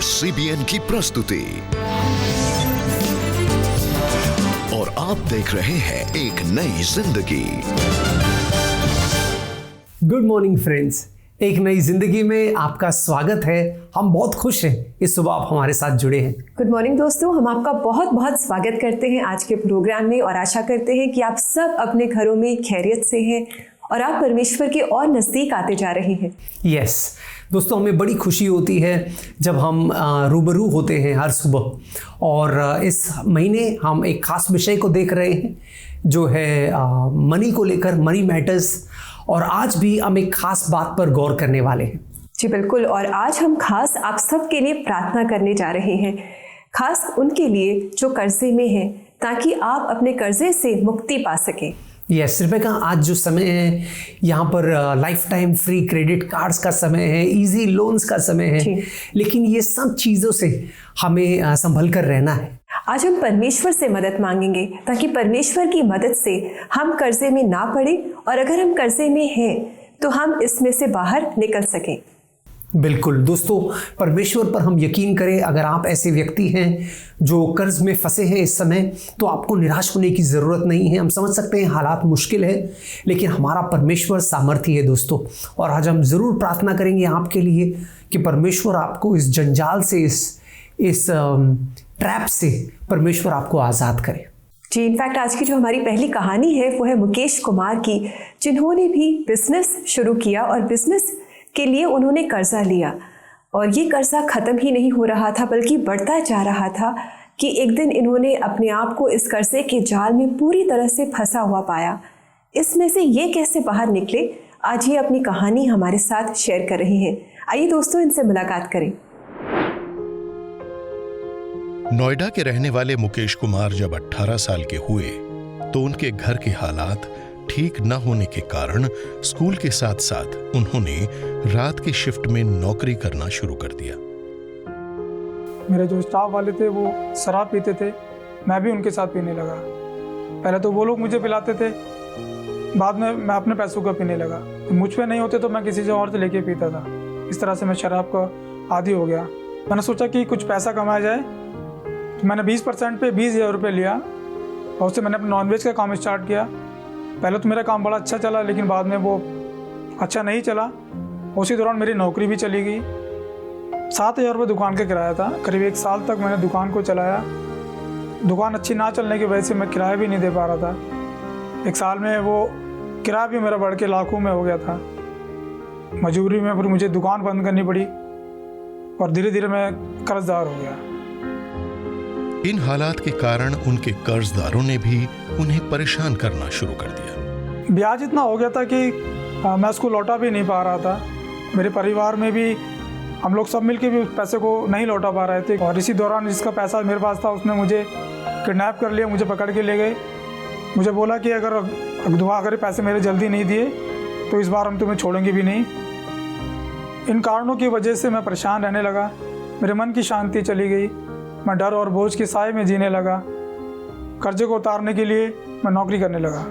CBN की प्रस्तुति और आप देख रहे हैं एक नई जिंदगी। गुड मॉर्निंग फ्रेंड्स, एक नई जिंदगी में आपका स्वागत है। हम बहुत खुश हैं इस सुबह आप हमारे साथ जुड़े हैं। गुड मॉर्निंग दोस्तों, हम आपका बहुत बहुत स्वागत करते हैं आज के प्रोग्राम में और आशा करते हैं कि आप सब अपने घरों में खैरियत से हैं और आप परमेश्वर के और नज़दीक आते जा रहे हैं। यस दोस्तों, हमें बड़ी खुशी होती है जब हम रूबरू होते हैं हर सुबह। और इस महीने हम एक खास विषय को देख रहे हैं जो है मनी को लेकर, मनी मैटर्स। और आज भी हम एक खास बात पर गौर करने वाले हैं। जी बिल्कुल, और आज हम खास आप सब के लिए प्रार्थना करने जा रहे हैं, खास उनके लिए जो कर्जे में हैं, ताकि आप अपने कर्जे से मुक्ति पा सकें। यस रिबेका, आज जो समय है यहाँ पर life time free credit cards का समय है, इजी लोन्स का समय है, लेकिन ये सब चीज़ों से हमें संभल कर रहना है। आज हम परमेश्वर से मदद मांगेंगे ताकि परमेश्वर की मदद से हम कर्जे में ना पड़े, और अगर हम कर्जे में हैं तो हम इसमें से बाहर निकल सकें। बिल्कुल दोस्तों, परमेश्वर पर हम यकीन करें। अगर आप ऐसे व्यक्ति हैं जो कर्ज में फंसे हैं इस समय, तो आपको निराश होने की ज़रूरत नहीं है। हम समझ सकते हैं हालात मुश्किल है, लेकिन हमारा परमेश्वर सामर्थी है दोस्तों। और आज हम ज़रूर प्रार्थना करेंगे आपके लिए कि परमेश्वर आपको इस जंजाल से, इस ट्रैप से परमेश्वर आपको आज़ाद करे। जी, इनफैक्ट आज की जो हमारी पहली कहानी है वो है मुकेश कुमार की, जिन्होंने भी बिजनेस शुरू किया और बिजनेस के लिए उन्होंने कर्जा लिया, और ये कर्जा ख़त्म ही नहीं हो रहा था बल्कि बढ़ता जा रहा था कि एक दिन इन्होंने अपने आप को इस कर्जे के जाल में पूरी तरह से फंसा हुआ पाया। इसमें से ये कैसे बाहर निकले, आज ये अपनी कहानी हमारे साथ शेयर कर रहे हैं। आइए दोस्तों, इनसे मुलाकात करें। नोएडा के रहने वाले मुकेश कुमार जब 18 साल के हुए तो उनके घर के हालात ठीक न होने के कारण स्कूल के साथ साथ उन्होंने रात की शिफ्ट में नौकरी करना शुरू कर दिया। मेरे जो स्टाफ वाले थे वो शराब पीते थे, मैं भी उनके साथ पीने लगा। पहले तो वो लोग मुझे पिलाते थे, बाद में मैं अपने पैसों का पीने लगा। तो मुझ पे नहीं होते तो मैं किसी से और से लेके पीता था। इस तरह से मैं शराब का आदी हो गया। मैंने सोचा कि कुछ पैसा कमाया जाए, तो मैंने 20% पे 20,000 रुपये लिया और उससे मैंने अपना नॉनवेज का काम स्टार्ट किया। पहले तो मेरा काम बड़ा अच्छा चला, लेकिन बाद में वो अच्छा नहीं चला। उसी दौरान मेरी नौकरी भी चली गई। 7,000 रुपये दुकान का किराया था। करीब 1 साल तक मैंने दुकान को चलाया। दुकान अच्छी ना चलने की वजह से मैं किराया भी नहीं दे पा रहा था। 1 साल में वो किराया भी मेरा बढ़ के लाखों में हो गया था। मजबूरी में फिर मुझे दुकान बंद करनी पड़ी और धीरे धीरे मैं कर्जदार हो गया। इन हालात के कारण उनके कर्जदारों ने भी उन्हें परेशान करना शुरू कर दिया। ब्याज इतना हो गया था कि मैं उसको लौटा भी नहीं पा रहा था। मेरे परिवार में भी हम लोग सब मिलके भी उस पैसे को नहीं लौटा पा रहे थे। और इसी दौरान जिसका पैसा मेरे पास था उसने मुझे किडनैप कर लिया, मुझे पकड़ के ले गए। मुझे बोला कि अगर पैसे मेरे जल्दी नहीं दिए तो इस बार हम तुम्हें छोड़ेंगे भी नहीं। इन कारणों की वजह से मैं परेशान रहने लगा। मेरे मन की शांति चली गई। मैं डर और बोझ के साए में जीने लगा। कर्जे को उतारने के लिए मैं नौकरी करने लगा।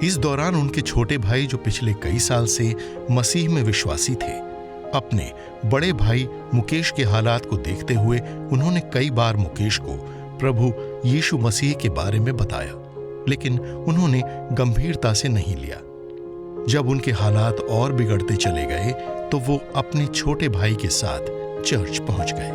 इस दौरान उनके छोटे भाई, जो पिछले कई साल से मसीह में विश्वासी थे, अपने बड़े भाई मुकेश के हालात को देखते हुए उन्होंने कई बार मुकेश को प्रभु यीशु मसीह के बारे में बताया, लेकिन उन्होंने गंभीरता से नहीं लिया। जब उनके हालात और बिगड़ते चले गए तो वो अपने छोटे भाई के साथ चर्च पहुंच गए।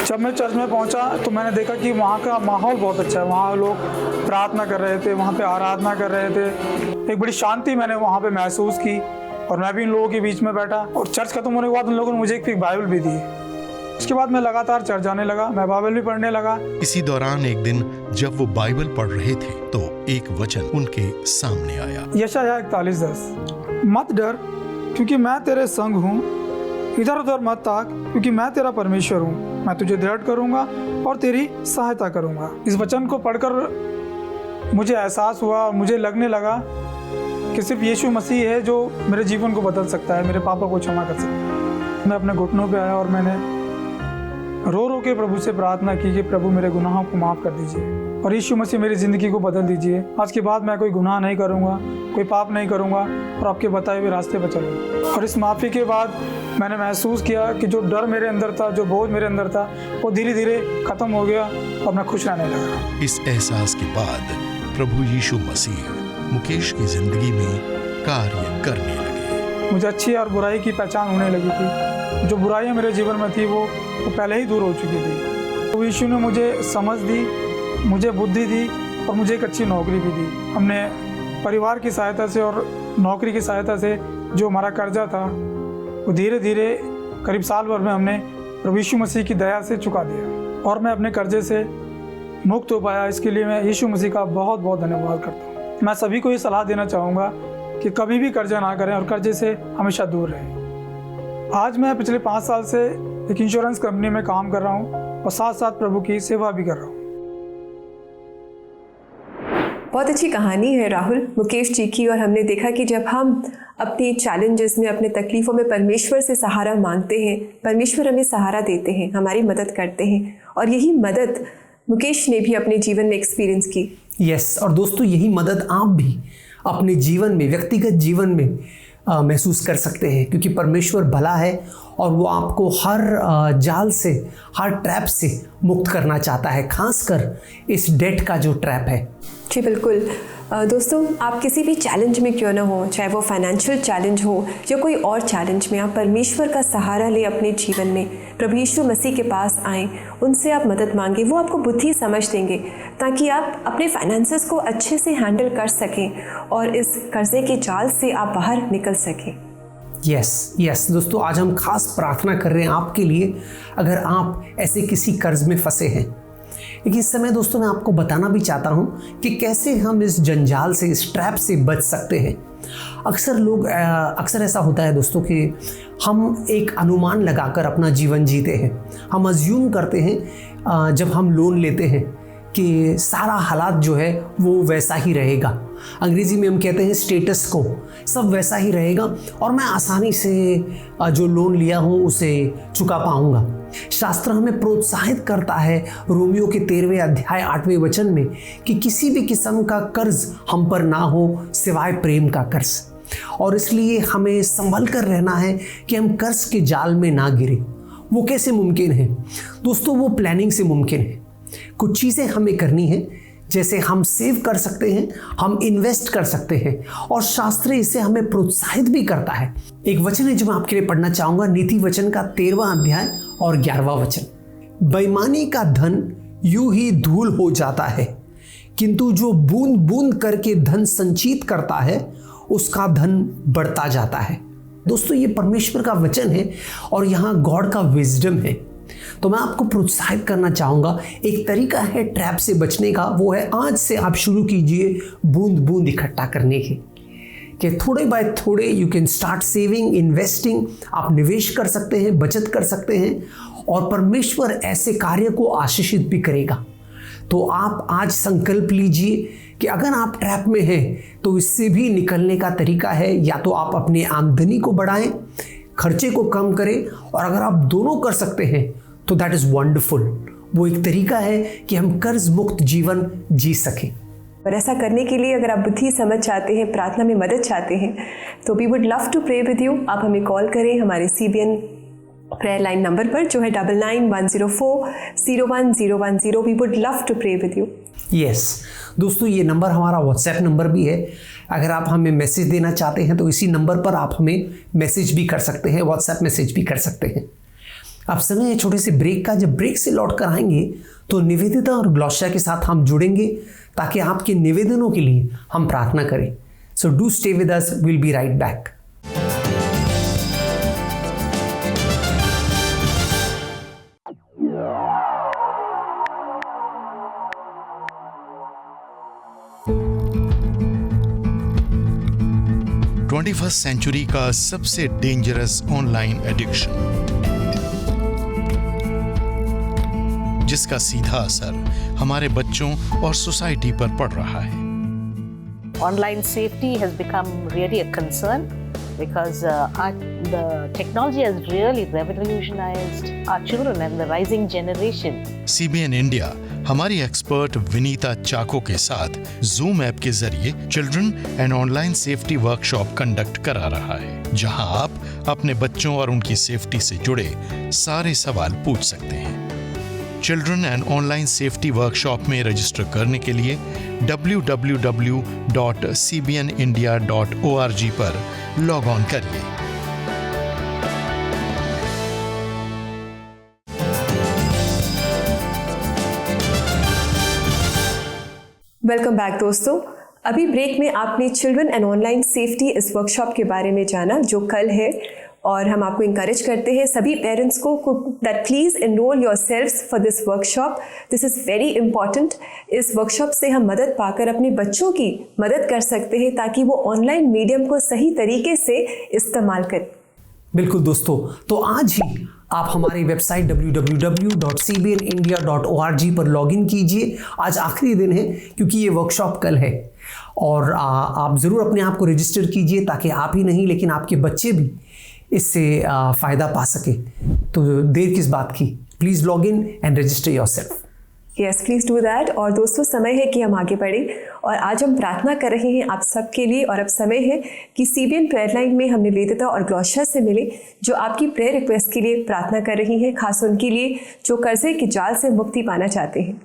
जब मैं चर्च में पहुंचा तो मैंने देखा कि वहाँ का माहौल बहुत अच्छा है। वहाँ लोग प्रार्थना कर रहे थे, वहाँ पे आराधना कर रहे थे। एक बड़ी शांति मैंने वहाँ पे महसूस की और मैं भी इन लोगों के बीच में बैठा। और चर्च खत्म होने के बाद उन लोगों ने मुझे एक बाइबल भी दी। उसके बाद मैं लगातार चर्च जाने लगा, मैं बाइबल भी पढ़ने लगा। इसी दौरान एक दिन जब वो बाइबल पढ़ रहे थे तो एक वचन उनके सामने आया। यशायाह 41:10, मत डर क्योंकि मैं तेरे संग हूँ, इधर उधर मत ताक क्योंकि मैं तेरा परमेश्वर हूँ। मैं तुझे दृढ़ करूँगा और तेरी सहायता करूँगा। इस वचन को पढ़कर मुझे एहसास हुआ, मुझे लगने लगा कि सिर्फ यीशु मसीह है जो मेरे जीवन को बदल सकता है, मेरे पापा को क्षमा कर सकता है। मैं अपने घुटनों पे आया और मैंने रो रो के प्रभु से प्रार्थना की कि प्रभु मेरे गुनाहों को माफ़ कर दीजिए और यीशु मसीह मेरी ज़िंदगी को बदल दीजिए। आज के बाद मैं कोई गुनाह नहीं करूँगा, कोई पाप नहीं करूँगा और आपके बताए हुए रास्ते पर चलूँगा। और इस माफ़ी के बाद मैंने महसूस किया कि जो डर मेरे अंदर था, जो बोझ मेरे अंदर था, वो धीरे धीरे ख़त्म हो गया और मैं खुश रहने लगा। इस एहसास के बाद प्रभु यीशु मसीह मुकेश की जिंदगी में कार्य करने लगे। मुझे अच्छी और बुराई की पहचान होने लगी थी। जो बुराइयां मेरे जीवन में थी वो पहले ही दूर हो चुकी थी। तो यीशु ने मुझे समझ दी, मुझे बुद्धि दी और मुझे एक अच्छी नौकरी भी दी। हमने परिवार की सहायता से और नौकरी की सहायता से जो हमारा कर्जा था वो धीरे धीरे करीब साल भर में हमने प्रभु यीशु मसीह की दया से चुका दिया और मैं अपने कर्जे से मुक्त हो पाया। इसके लिए मैं यीशु मसीह का बहुत बहुत धन्यवाद करता हूँ। मैं सभी को ये सलाह देना चाहूँगा कि कभी भी कर्जा ना करें और कर्जे से हमेशा दूर रहें। आज मैं पिछले 5 साल से एक इंश्योरेंस कंपनी में काम कर रहा हूँ और साथ साथ प्रभु की सेवा भी कर रहा हूँ। बहुत अच्छी कहानी है राहुल, मुकेश जी की। और हमने देखा कि जब हम अपने चैलेंजेस में, अपने तकलीफ़ों में परमेश्वर से सहारा मांगते हैं, परमेश्वर हमें सहारा देते हैं, हमारी मदद करते हैं। और यही मदद मुकेश ने भी अपने जीवन में एक्सपीरियंस की। यस, और दोस्तों यही मदद आप भी अपने जीवन में, व्यक्तिगत जीवन में महसूस कर सकते हैं, क्योंकि परमेश्वर भला है और वो आपको हर जाल से, हर ट्रैप से मुक्त करना चाहता है, खासकर इस डेट का जो ट्रैप है। जी बिल्कुल। दोस्तों, आप किसी भी चैलेंज में क्यों ना हो, चाहे वो फाइनेंशियल चैलेंज हो या कोई और चैलेंज में, आप परमेश्वर का सहारा ले अपने जीवन में, प्रभु यीशु मसीह के पास आएँ, उनसे आप मदद मांगे, वो आपको बुद्धि समझ देंगे ताकि आप अपने फाइनेंसेस को अच्छे से हैंडल कर सकें और इस कर्जे के जाल से आप बाहर निकल सकें। यस दोस्तों, आज हम खास प्रार्थना कर रहे हैं आपके लिए, अगर आप ऐसे किसी कर्ज में फंसे हैं। लेकिन इस समय दोस्तों मैं आपको बताना भी चाहता हूँ कि कैसे हम इस जंजाल से, इस ट्रैप से बच सकते हैं। अक्सर ऐसा होता है दोस्तों कि हम एक अनुमान लगाकर अपना जीवन जीते हैं। हम अज्यूम करते हैं जब हम लोन लेते हैं कि सारा हालात जो है वो वैसा ही रहेगा। अंग्रेज़ी में हम कहते हैं स्टेटस को, सब वैसा ही रहेगा और मैं आसानी से जो लोन लिया हूँ उसे चुका पाऊँगा। शास्त्र हमें प्रोत्साहित करता है रोमियो के 13वें अध्याय 8वें वचन में कि किसी भी किस्म का कर्ज हम पर ना हो सिवाय प्रेम का कर्ज, और इसलिए हमें संभल कर रहना है कि हम कर्ज के जाल में ना गिरे। वो कैसे मुमकिन है दोस्तों? वो प्लानिंग से मुमकिन है। कुछ चीज़ें हमें करनी है, जैसे हम सेव कर सकते हैं, हम इन्वेस्ट कर सकते हैं, और शास्त्र इसे हमें प्रोत्साहित भी करता है। एक वचन है जो मैं आपके लिए पढ़ना चाहूँगा, नीति वचन का 13वां अध्याय और 11वां वचन। बेईमानी का धन यूं ही धूल हो जाता है, किंतु जो बूंद बूंद करके धन संचित करता है उसका धन बढ़ता जाता है। दोस्तों ये परमेश्वर का वचन है और यहाँ गॉड का विजडम है। तो मैं आपको प्रोत्साहित करना चाहूँगा, एक तरीका है ट्रैप से बचने का, वो है आज से आप शुरू कीजिए बूंद बूंद इकट्ठा करने की, कि थोड़े बाय थोड़े you can start saving, investing. आप निवेश कर सकते हैं, बचत कर सकते हैं, और परमेश्वर ऐसे कार्य को आशीषित भी करेगा। तो आप आज संकल्प लीजिए कि अगर आप ट्रैप में हैं तो इससे भी निकलने का तरीका है, या तो आप अपनी आमदनी को बढ़ाएं, खर्चे को कम करें, और अगर आप दोनों कर सकते हैं तो दैट इज़ वंडरफुल। वो एक तरीका है कि हम कर्ज मुक्त जीवन जी सकें। और ऐसा करने के लिए अगर आप बुद्धि समझ चाहते हैं, प्रार्थना में मदद चाहते हैं, तो we would love to pray with you. आप हमें कॉल करें हमारे CBN प्रेयर लाइन नंबर पर, जो है 9910401010। We would love to pray with you. Yes दोस्तों, ये नंबर हमारा व्हाट्सएप नंबर भी है। अगर आप हमें मैसेज देना चाहते हैं तो इसी नंबर पर आप हमें मैसेज भी कर सकते हैं, व्हाट्सएप मैसेज भी कर सकते हैं। अब समय है छोटे से ब्रेक का। जब ब्रेक से लौट कर आएंगे तो निवेदिता और ग्लॉशा के साथ हम जुड़ेंगे ताकि आपके निवेदनों के लिए हम प्रार्थना करें। So do stay with us, will be right back. Century का सबसे डेंजरस ऑनलाइन एडिक्शन, जिसका सीधा असर हमारे बच्चों और सोसाइटी पर पड़ रहा है। Online safety has become really a concern because the technology has really revolutionized our children and the rising generation. CBN India हमारी एक्सपर्ट विनीता चाको के साथ Zoom ऐप के जरिए children and online safety workshop conduct करा रहा है, जहां आप अपने बच्चों और उनकी सेफ्टी से जुड़े सारे सवाल पूछ सकते हैं। Children and online safety workshop में रजिस्टर करने के लिए www.cbnindia.org पर लॉग ऑन करिए। वेलकम बैक दोस्तों। अभी ब्रेक में आपने चिल्ड्रन एंड ऑनलाइन सेफ्टी इस वर्कशॉप के बारे में जाना जो कल है, और हम आपको इंकरेज करते हैं सभी पेरेंट्स को that please enrol yourselves for this workshop. This is very important. इस वर्कशॉप से हम मदद पाकर अपने बच्चों की मदद कर सकते हैं ताकि वो ऑनलाइन मीडियम को सही तरीके से इस्तेमाल करें। बिल्कुल दोस्तों, तो आज ही आप हमारी वेबसाइट www.cbnindia.org पर लॉगिन कीजिए। आज आखिरी दिन है क्योंकि ये वर्कशॉप कल है, और आप ज़रूर अपने आप को रजिस्टर कीजिए ताकि आप ही नहीं लेकिन आपके बच्चे भी इससे फ़ायदा पा सके। तो देर किस बात की, please log in and register yourself. Yes, please do that. और दोस्तों, समय है कि हम आगे बढ़ें, और आज हम प्रार्थना कर रहे हैं आप सबके लिए। और अब समय है कि CBN प्रेयर लाइन में हम निवेदिता और ग्लोशिया से मिले, जो आपकी प्रेयर रिक्वेस्ट के लिए प्रार्थना कर रही हैं, खास उनके लिए जो कर्जे के जाल से मुक्ति पाना चाहते हैं।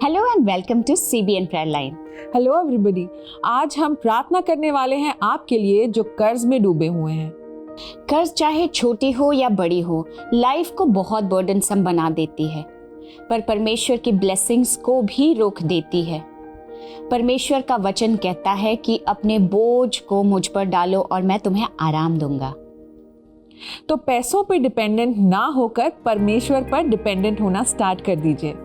Hello and welcome to CBN prayer line. Hello everybody, आज हम प्रार्थना करने वाले हैं आपके लिए जो कर्ज में डूबे हुए हैं। कर्ज चाहे छोटी हो या बड़ी हो, लाइफ को बहुत बर्डनसम बना देती है, पर परमेश्वर की ब्लेसिंग्स को भी रोक देती है। परमेश्वर का वचन कहता है कि अपने बोझ को मुझ पर डालो और मैं तुम्हें आराम दूंगा। तो पैसों पर डिपेंडेंट ना होकर परमेश्वर पर डिपेंडेंट होना स्टार्ट कर दीजिए।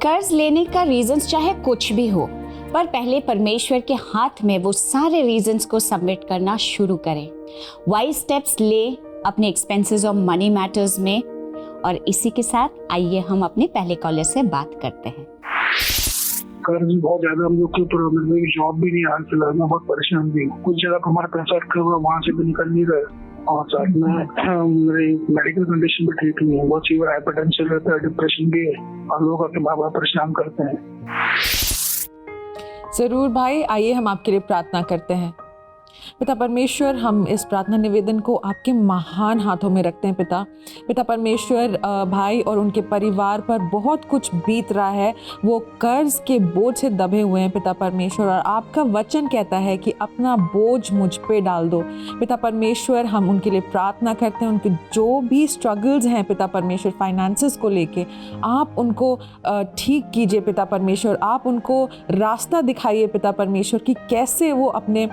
कर्ज लेने का रीजंस चाहे कुछ भी हो, पर पहले परमेश्वर के हाथ में वो सारे रीजंस को सबमिट करना शुरू करें। वाइज स्टेप्स ले अपने एक्सपेंसेस और मनी मैटर्स में। और इसी के साथ आइए हम अपने पहले कॉलर से बात करते हैं। कर्ज बहुत ज्यादा हम लोग के ऊपर, मेरी जॉब भी नहीं, हाल फिलहाल मैं बहुत परेशान भी हूँ। कुछ जगह हमारा पैसा रखा हुआ वहाँ से भी निकल नहीं रहा, और साथ में मेरी मेडिकल कंडीशन भी ठीक नहीं है। बहुत सीवियर हाइपरटेंशन रहता है, डिप्रेशन भी है, और लोग अपने माँ बाप परेशान करते हैं। जरूर भाई, आइए हम आपके लिए प्रार्थना करते हैं। पिता परमेश्वर, हम इस प्रार्थना निवेदन को आपके महान हाथों में रखते हैं। पिता परमेश्वर, भाई और उनके परिवार पर बहुत कुछ बीत रहा है, वो कर्ज के बोझ से दबे हुए हैं पिता परमेश्वर, और आपका वचन कहता है कि अपना बोझ मुझ पे डाल दो। पिता परमेश्वर, हम उनके लिए प्रार्थना करते हैं। उनके जो भी स्ट्रगल्स हैं पिता परमेश्वर फाइनेंसेस को लेके, आप उनको ठीक कीजिए पिता परमेश्वर। आप उनको रास्ता दिखाइए पिता परमेश्वर कि कैसे वो अपने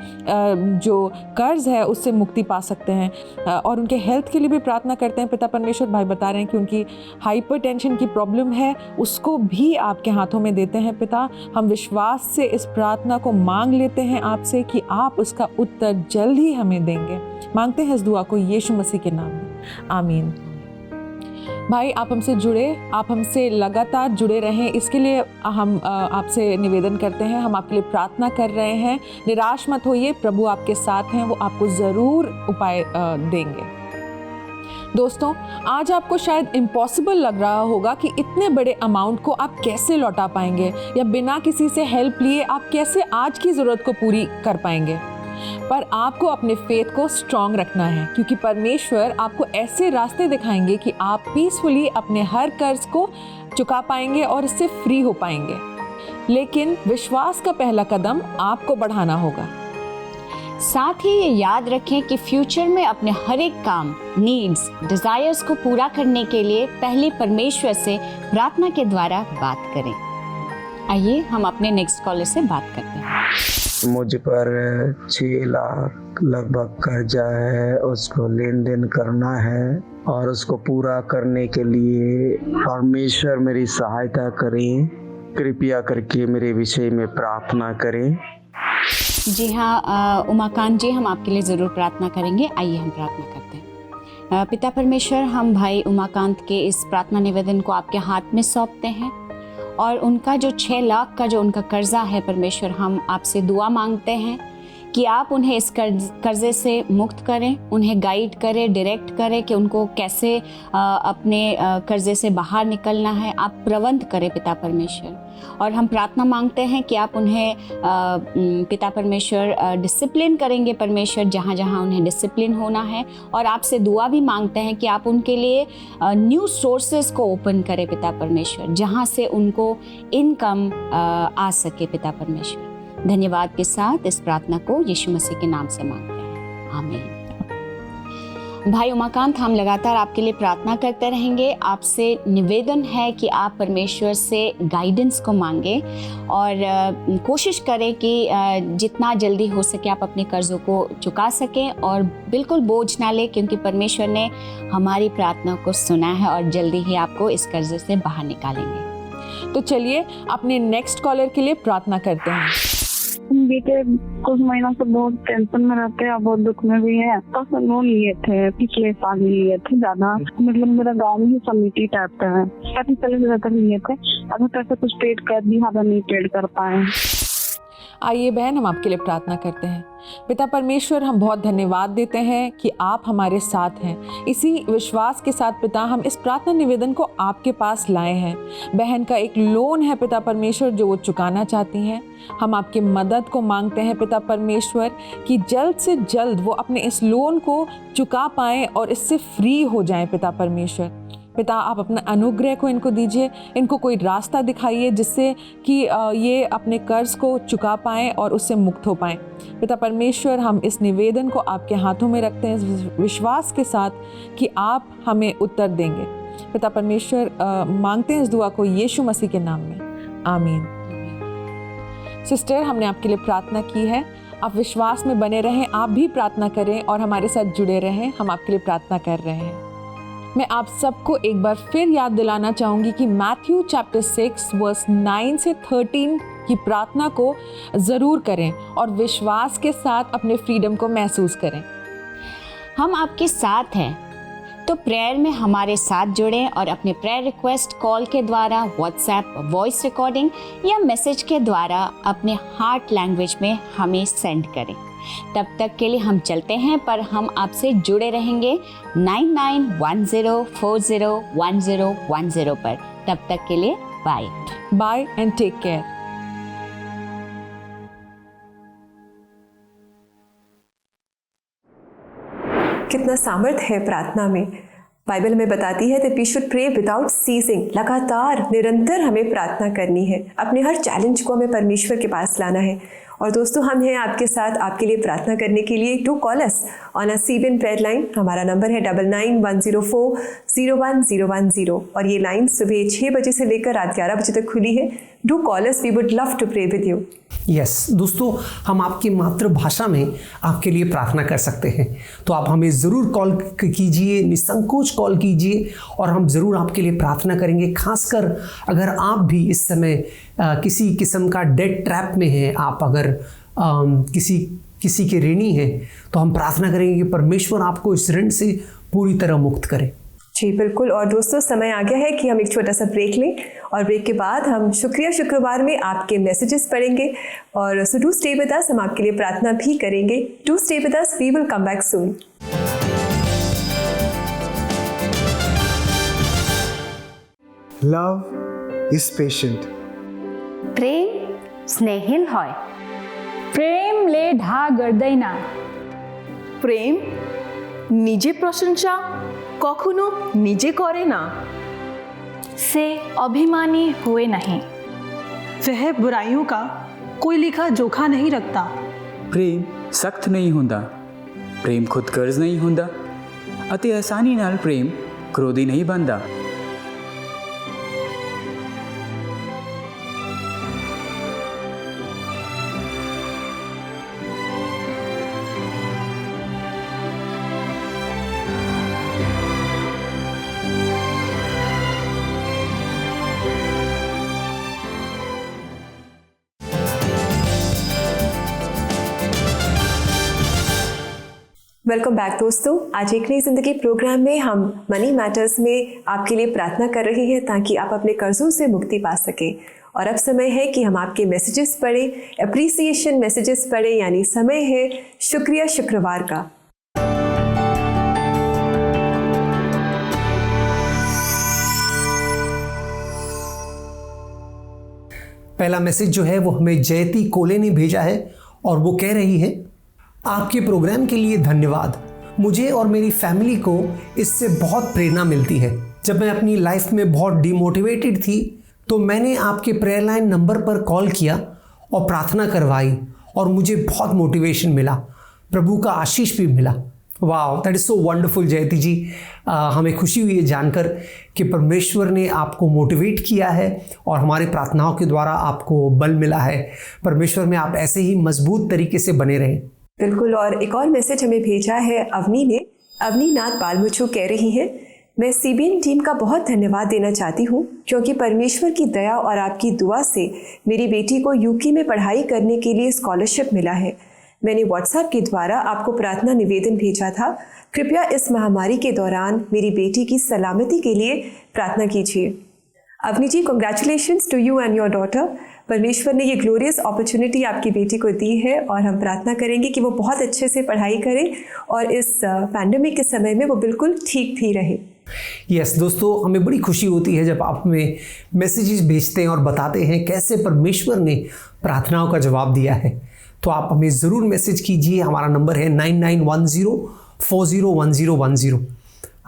जो कर्ज है उससे मुक्ति पा सकते हैं। और उनके हेल्थ के लिए भी प्रार्थना करते हैं पिता परमेश्वर। भाई बता रहे हैं कि उनकी हाइपरटेंशन की प्रॉब्लम है, उसको भी आपके हाथों में देते हैं पिता। हम विश्वास से इस प्रार्थना को मांग लेते हैं आपसे कि आप उसका उत्तर जल्द ही हमें देंगे। मांगते हैं इस दुआ को यीशु मसीह के नाम में, आमीन। भाई, आप हमसे जुड़े, आप हमसे लगातार जुड़े रहें, इसके लिए हम आपसे निवेदन करते हैं। हम आपके लिए प्रार्थना कर रहे हैं। निराश मत होइए, प्रभु आपके साथ हैं, वो आपको ज़रूर उपाय देंगे। दोस्तों, आज आपको शायद इम्पॉसिबल लग रहा होगा कि इतने बड़े अमाउंट को आप कैसे लौटा पाएंगे, या बिना किसी से हेल्प लिए आप कैसे आज की ज़रूरत को पूरी कर पाएंगे। पर आपको अपने फेथ को स्ट्रॉन्ग रखना है, क्योंकि परमेश्वर आपको ऐसे रास्ते दिखाएंगे कि आप पीसफुली अपने हर कर्ज को चुका पाएंगे और इससे फ्री हो पाएंगे। लेकिन विश्वास का पहला कदम आपको बढ़ाना होगा। साथ ही ये याद रखें कि फ्यूचर में अपने हर एक काम, नीड्स, डिजायर्स को पूरा करने के लिए पहले परमेश्वर से प्रार्थना के द्वारा बात करें। आइए हम अपने नेक्स्ट कॉलर से बात करते हैं। मुझ पर 6 लाख लगभग कर्जा है, उसको लेन देन करना है, और उसको पूरा करने के लिए परमेश्वर मेरी सहायता करें। कृपया करके मेरे विषय में प्रार्थना करें। जी हाँ उमाकांत जी, हम आपके लिए ज़रूर प्रार्थना करेंगे। आइए हम प्रार्थना करते हैं। पिता परमेश्वर, हम भाई उमाकांत के इस प्रार्थना निवेदन को आपके हाथ में सौंपते हैं, और उनका जो 6 लाख का जो उनका कर्जा है परमेश्वर, हम आपसे दुआ मांगते हैं कि आप उन्हें इस कर्जे से मुक्त करें, उन्हें गाइड करें, डायरेक्ट करें कि उनको कैसे अपने कर्जे से बाहर निकलना है। आप प्रबंध करें पिता परमेश्वर। और हम प्रार्थना मांगते हैं कि आप उन्हें पिता परमेश्वर डिसिप्लिन करेंगे परमेश्वर, जहाँ जहाँ उन्हें डिसिप्लिन होना है। और आपसे दुआ भी मांगते हैं कि आप उनके लिए न्यू सोर्सेस को ओपन करें पिता परमेश्वर, जहाँ से उनको इनकम आ सके पिता परमेश्वर। धन्यवाद के साथ इस प्रार्थना को यीशु मसीह के नाम से मांगते हैं, आमीन। भाई उमाकांत, हम लगातार आपके लिए प्रार्थना करते रहेंगे। आपसे निवेदन है कि आप परमेश्वर से गाइडेंस को मांगे और कोशिश करें कि जितना जल्दी हो सके आप अपने कर्ज़ों को चुका सकें और बिल्कुल बोझ ना लें, क्योंकि परमेश्वर ने हमारी प्रार्थना को सुना है और जल्दी ही आपको इस कर्जे से बाहर निकालेंगे। तो चलिए अपने नेक्स्ट कॉलर के लिए प्रार्थना करते हैं। बीते कुछ महीनों से बहुत टेंशन में रहते हैं और बहुत दुख में भी है। काफी लोन लिए थे, पिछले साल लिए थे ज्यादा, मतलब मेरा गांव में ही समिति टाइप का है, 40 लिए थे। अभी तक कुछ पेड कर दी, हाँ नहीं पेड कर पाए। आइए बहन, हम आपके लिए प्रार्थना करते हैं। पिता परमेश्वर, हम बहुत धन्यवाद देते हैं कि आप हमारे साथ हैं। इसी विश्वास के साथ पिता हम इस प्रार्थना निवेदन को आपके पास लाए हैं। बहन का एक लोन है पिता परमेश्वर जो वो चुकाना चाहती हैं। हम आपकी मदद को मांगते हैं पिता परमेश्वर कि जल्द से जल्द वो अपने इस लोन को चुका पाएं और इससे फ्री हो जाएं पिता परमेश्वर। पिता, आप अपना अनुग्रह को इनको दीजिए, इनको कोई रास्ता दिखाइए जिससे कि ये अपने कर्ज को चुका पाएं और उससे मुक्त हो पाएं। पिता परमेश्वर, हम इस निवेदन को आपके हाथों में रखते हैं इस विश्वास के साथ कि आप हमें उत्तर देंगे। पिता परमेश्वर, मांगते हैं इस दुआ को यीशु मसीह के नाम में, आमीन। सिस्टर, हमने आपके लिए प्रार्थना की है। आप विश्वास में बने रहें, आप भी प्रार्थना करें और हमारे साथ जुड़े रहें। हम आपके लिए प्रार्थना कर रहे हैं। मैं आप सबको एक बार फिर याद दिलाना चाहूँगी कि मैथ्यू चैप्टर 6 वर्स 9 से 13 की प्रार्थना को ज़रूर करें और विश्वास के साथ अपने फ्रीडम को महसूस करें। हम आपके साथ हैं, तो प्रेयर में हमारे साथ जुड़ें और अपने प्रेयर रिक्वेस्ट कॉल के द्वारा, व्हाट्सएप वॉइस रिकॉर्डिंग या मैसेज के द्वारा अपने हार्ट लैंग्वेज में हमें सेंड करें। तब तक के लिए हम चलते हैं, पर हम आपसे जुड़े रहेंगे 9910401010 पर। तब तक के लिए bye bye and take care. कितना सामर्थ्य है प्रार्थना में। बाइबल में बताती है that we should pray without ceasing, लगातार निरंतर हमें प्रार्थना करनी है। अपने हर चैलेंज को हमें परमेश्वर के पास लाना है। और दोस्तों, हम हैं आपके साथ आपके लिए प्रार्थना करने के लिए। Do call us on a CBN prayer line. हमारा नंबर है 9910401010 और ये लाइन सुबह 6 बजे से लेकर रात 11 बजे तक खुली है। Do call us, we would love to pray with you. Yes दोस्तों, हम आपकी मातृभाषा में आपके लिए प्रार्थना कर सकते हैं, तो आप हमें ज़रूर कॉल कीजिए, निसंकोच कॉल कीजिए और हम ज़रूर आपके लिए प्रार्थना करेंगे। खासकर अगर आप भी इस समय किसी किस्म का डेट ट्रैप में हैं, आप अगर किसी के ऋणी हैं, तो हम प्रार्थना करेंगे कि परमेश्वर आपको इस ऋण से पूरी तरह मुक्त करे। जी बिल्कुल। और दोस्तों, समय आ गया है कि हम एक छोटा सा ब्रेक लें और ब्रेक के बाद हम शुक्रिया शुक्रवार में आपके मैसेजेस पढ़ेंगे। और so do stay with us, हम आपके लिए प्रार्थना भी करेंगे। Do stay with us, we will come back soon. Love is patient. প্রেম স্নেহীন হয়। প্রেম লে ঢা গর্দাই না। প্রেম নিজে প্রশংসা কখনো নিজে করে না। से अभिमानी हुए नहीं। वह बुराइयों का कोई लिखा जोखा नहीं रखता। प्रेम सख्त नहीं हुंदा, प्रेम खुदगर्ज नहीं हुंदा अति आसानी नाल प्रेम क्रोधी नहीं बनदा। वेलकम बैक दोस्तों। आज एक नई जिंदगी प्रोग्राम में हम मनी मैटर्स में आपके लिए प्रार्थना कर रहे हैं ताकि आप अपने कर्जों से मुक्ति पा सकें। और अब समय है कि हम आपके मैसेजेस पढ़ें, अप्रिसिएशन मैसेजेस पढ़ें, यानी समय है शुक्रिया शुक्रवार का। पहला मैसेज जो है वो हमें जयती कोले ने भेजा है और वो कह रही है, आपके प्रोग्राम के लिए धन्यवाद। मुझे और मेरी फैमिली को इससे बहुत प्रेरणा मिलती है। जब मैं अपनी लाइफ में बहुत डिमोटिवेटेड थी तो मैंने आपके प्रेयर लाइन नंबर पर कॉल किया और प्रार्थना करवाई और मुझे बहुत मोटिवेशन मिला, प्रभु का आशीष भी मिला। वाह, दैट इज़ सो वंडरफुल जयती जी। हमें खुशी हुई है जानकर कि परमेश्वर ने आपको मोटिवेट किया है और हमारे प्रार्थनाओं के द्वारा आपको बल मिला है। परमेश्वर में आप ऐसे ही मजबूत तरीके से बने रहें। बिल्कुल। और एक और मैसेज हमें भेजा है अवनी ने। अवनी नाथ बालमुचू कह रही हैं, मैं CBN टीम का बहुत धन्यवाद देना चाहती हूँ क्योंकि परमेश्वर की दया और आपकी दुआ से मेरी बेटी को UK में पढ़ाई करने के लिए स्कॉलरशिप मिला है। मैंने WhatsApp के द्वारा आपको प्रार्थना निवेदन भेजा था। कृपया इस महामारी के दौरान मेरी बेटी की सलामती के लिए प्रार्थना कीजिए। Avani ji, congratulations to you and your daughter. परमेश्वर ने ये ग्लोरियस अपॉर्चुनिटी आपकी बेटी को दी है और हम प्रार्थना करेंगे कि वो बहुत अच्छे से पढ़ाई करे और इस पैंडेमिक के समय में वो बिल्कुल ठीक भी रहे। यस दोस्तों, हमें बड़ी खुशी होती है जब आप हमें मैसेजेस भेजते हैं और बताते हैं कैसे परमेश्वर ने प्रार्थनाओं का जवाब दिया है। तो आप हमें ज़रूर मैसेज कीजिए। हमारा नंबर है 9910401010।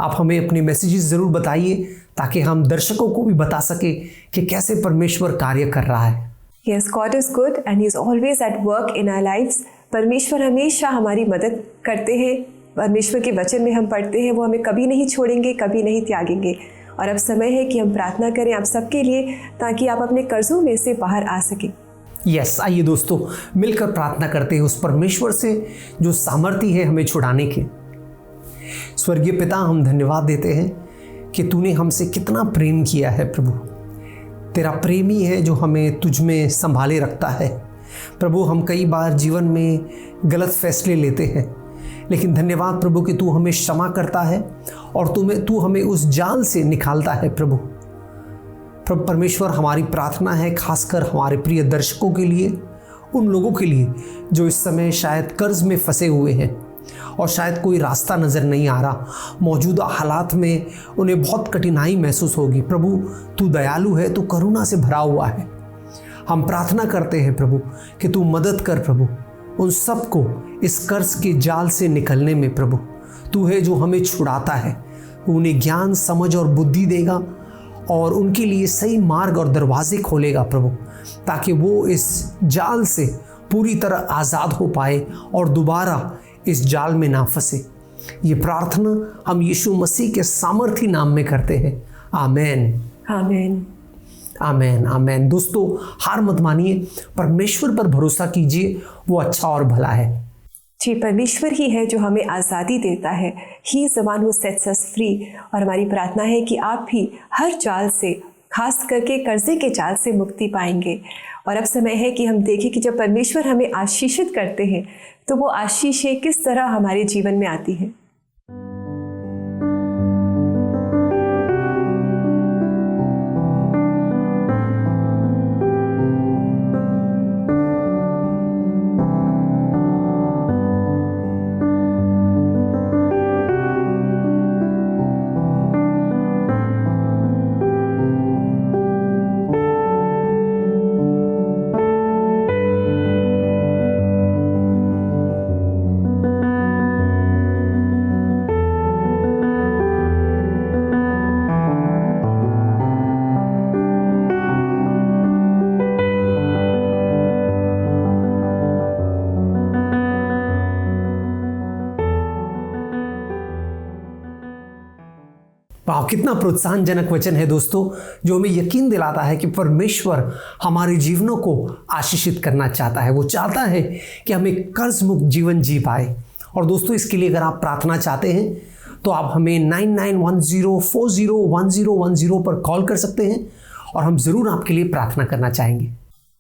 आप हमें अपने मैसेजेस ज़रूर बताइए ताकि हम दर्शकों को भी बता सके कि कैसे परमेश्वर कार्य कर रहा है। Yes, God is good and He is always at work in our lives. परमेश्वर हमेशा हमारी मदद करते हैं। परमेश्वर के वचन में हम पढ़ते हैं वो हमें कभी नहीं छोड़ेंगे, कभी नहीं त्यागेंगे। और अब समय है कि हम प्रार्थना करें आप सबके लिए ताकि आप अपने कर्जों में से बाहर आ सकें। यस, आइए दोस्तों मिलकर प्रार्थना करते हैं उस परमेश्वर से जो सामर्थी है हमें छुड़ाने के। स्वर्गीय पिता, हम धन्यवाद देते हैं कि तूने हमसे कितना प्रेम किया है प्रभु। तेरा प्रेम ही है जो हमें तुझ में संभाले रखता है। प्रभु, हम कई बार जीवन में गलत फैसले लेते हैं, लेकिन धन्यवाद प्रभु कि तू हमें क्षमा करता है और तू हमें उस जाल से निकालता है। प्रभु परमेश्वर, हमारी प्रार्थना है खासकर हमारे प्रिय दर्शकों के लिए, उन लोगों के लिए जो इस समय शायद कर्ज में फंसे हुए हैं और शायद कोई रास्ता नज़र नहीं आ रहा। मौजूदा हालात में उन्हें बहुत कठिनाई महसूस होगी। प्रभु, तू दयालु है, तू करुणा से भरा हुआ है। हम प्रार्थना करते हैं प्रभु कि तू मदद कर प्रभु उन सबको इस कर्ज के जाल से निकलने में। प्रभु, तू है जो हमें छुड़ाता है। उन्हें ज्ञान, समझ और बुद्धि देगा और उनके लिए सही मार्ग और दरवाजे खोलेगा प्रभु, ताकि वो इस जाल से पूरी तरह आज़ाद हो पाए और दोबारा इस जाल में ना फंसे। ये प्रार्थना हम यीशु मसीह के सामर्थी नाम में करते हैं। आमेन, आमेन, आमेन, आमेन। दोस्तों, हार मत मानिए, परमेश्वर पर भरोसा कीजिए, वो अच्छा और भला है। जी, परमेश्वर ही है जो हमें आज़ादी देता है। He is the one who sets us free. और हमारी प्रार्थना है कि आप भी हर जाल से, खास करके कर्जे के जाल से मुक्ति पाएंगे। और अब समय है कि हम देखें कि जब परमेश्वर हमें आशीषित करते हैं तो वो आशीषें किस तरह हमारे जीवन में आती हैं। वाह, कितना प्रोत्साहनजनक वचन है दोस्तों, जो हमें यकीन दिलाता है कि परमेश्वर हमारे जीवनों को आशीषित करना चाहता है। वो चाहता है कि हम एक कर्ज मुक्त जीवन जी पाए। और दोस्तों, इसके लिए अगर आप प्रार्थना चाहते हैं तो आप हमें 9910401010 पर कॉल कर सकते हैं और हम ज़रूर आपके लिए प्रार्थना करना चाहेंगे।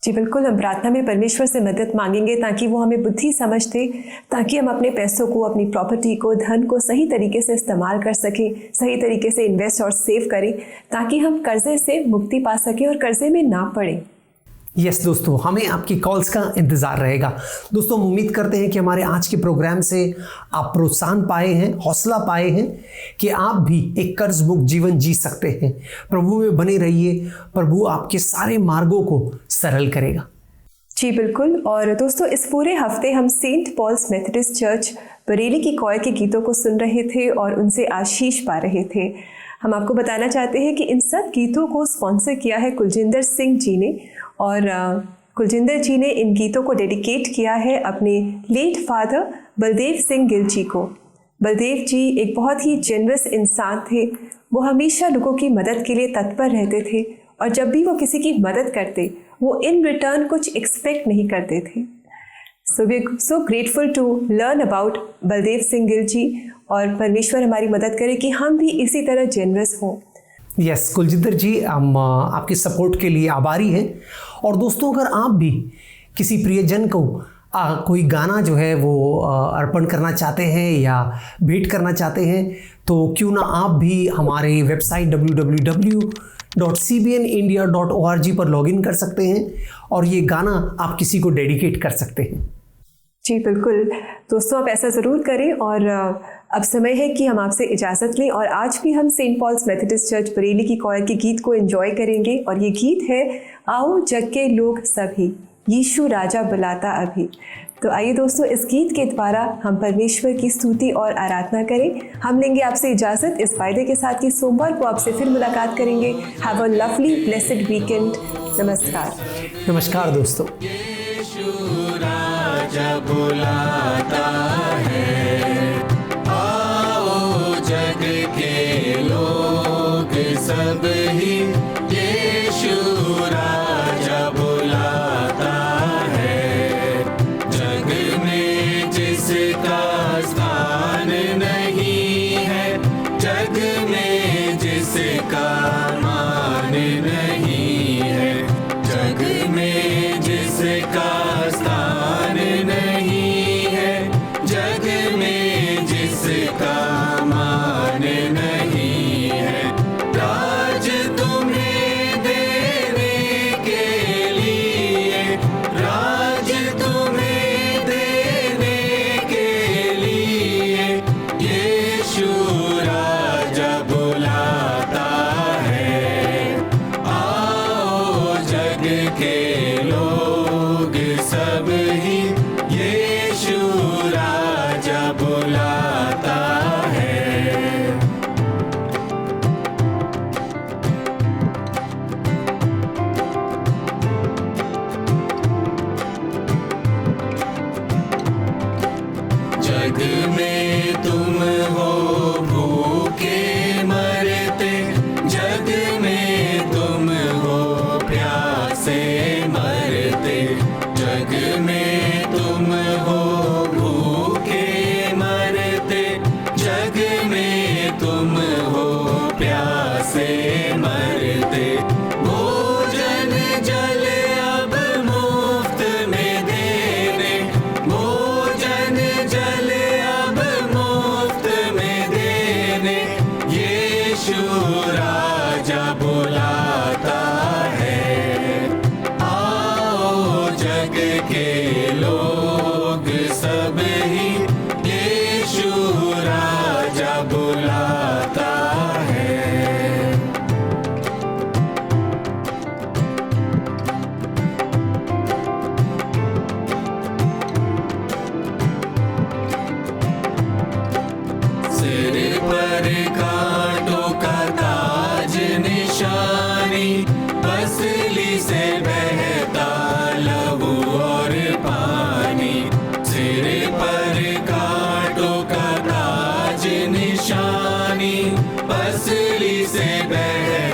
जी बिल्कुल, हम प्रार्थना में परमेश्वर से मदद मांगेंगे ताकि वो हमें बुद्धि समझ दे, ताकि हम अपने पैसों को, अपनी प्रॉपर्टी को, धन को सही तरीके से इस्तेमाल कर सकें, सही तरीके से इन्वेस्ट और सेव करें, ताकि हम कर्जे से मुक्ति पा सकें और कर्जे में ना पड़ें। यस दोस्तों, हमें आपकी कॉल्स का इंतज़ार रहेगा। दोस्तों, हम उम्मीद करते हैं कि हमारे आज के प्रोग्राम से आप प्रोत्साहन पाए हैं, हौसला पाए हैं कि आप भी एक कर्ज मुक्त जीवन जी सकते हैं। प्रभु में बने रहिए, प्रभु आपके सारे मार्गों को सरल करेगा। जी बिल्कुल। और दोस्तों, इस पूरे हफ्ते हम Saint Paul's Methodist Church Bareilly की कॉयर के गीतों को सुन रहे थे और उनसे आशीष पा रहे थे। हम आपको बताना चाहते हैं कि इन सब गीतों को स्पॉन्सर किया है कुलजिंदर सिंह जी ने, और कुलजिंदर जी ने इन गीतों को डेडिकेट किया है अपने लेट फादर बलदेव सिंह गिल जी को। बलदेव जी एक बहुत ही जेनरस इंसान थे। वो हमेशा लोगों की मदद के लिए तत्पर रहते थे, और जब भी वो किसी की मदद करते वो इन रिटर्न कुछ एक्सपेक्ट नहीं करते थे। So we are so grateful to learn about Baldev Singh Gill ji, और परमेश्वर हमारी मदद करे कि हम भी इसी तरह जेनरस हों। यस कुलजिंदर जी, हम आपके सपोर्ट के लिए आभारी हैं। और दोस्तों, अगर आप भी किसी प्रियजन को कोई गाना जो है वो अर्पण करना चाहते हैं या भेंट करना चाहते हैं, तो क्यों ना आप भी हमारे वेबसाइट www.cbnindia.org पर लॉगिन कर सकते हैं और ये गाना आप किसी को डेडिकेट कर सकते हैं। जी बिल्कुल दोस्तों, आप ऐसा ज़रूर करें। और अब समय है कि हम आपसे इजाज़त लें, और आज भी हम Saint Paul's Methodist Church Bareilly की कॉयर के गीत को एंजॉय करेंगे। और ये गीत है आओ जग के लोग सभी, यीशु राजा बुलाता अभी। तो आइए दोस्तों, इस गीत के द्वारा हम परमेश्वर की स्तुति और आराधना करें। हम लेंगे आपसे इजाज़त इस वायदे के साथ कि सोमवार को आपसे फिर मुलाकात करेंगे। Have a lovely blessed weekend. नमस्कार। नमस्कार दोस्तों। राजा बुलाता है, आओ जग के लोग सब ही, यीशु राजा बुलाता है। जग में जिसका स्थान नहीं है, जग में जिसका मान नहीं है, जग में जिसका स्थान नहीं है, जग में जिसका मान नहीं है। राज तुम्हें देने के लिए, राज तुम्हें देने के लिए, यीशु राजा बुलाता है। आओ जग के लोग सब ही, यीशु राजा बुलाता है। जग में तुम हो भूखे मरते, जग में तुम हो प्यासे मरते, जग में तुम हो भूखे मरते, जग में तुम हो प्यासे मरते। भोजन जल अब मुफ्त में देने, भोजन जल अब मुफ्त में देने, यीशु राजा बुलाता है। आओ जग के लोग सब ही, यीशु राजा बुलाता है। सिर पर कांटों का ताज निशानी, पसली से बहता लहू और पानी। सिर पर कांटों का ताज निशानी, पसली से बहता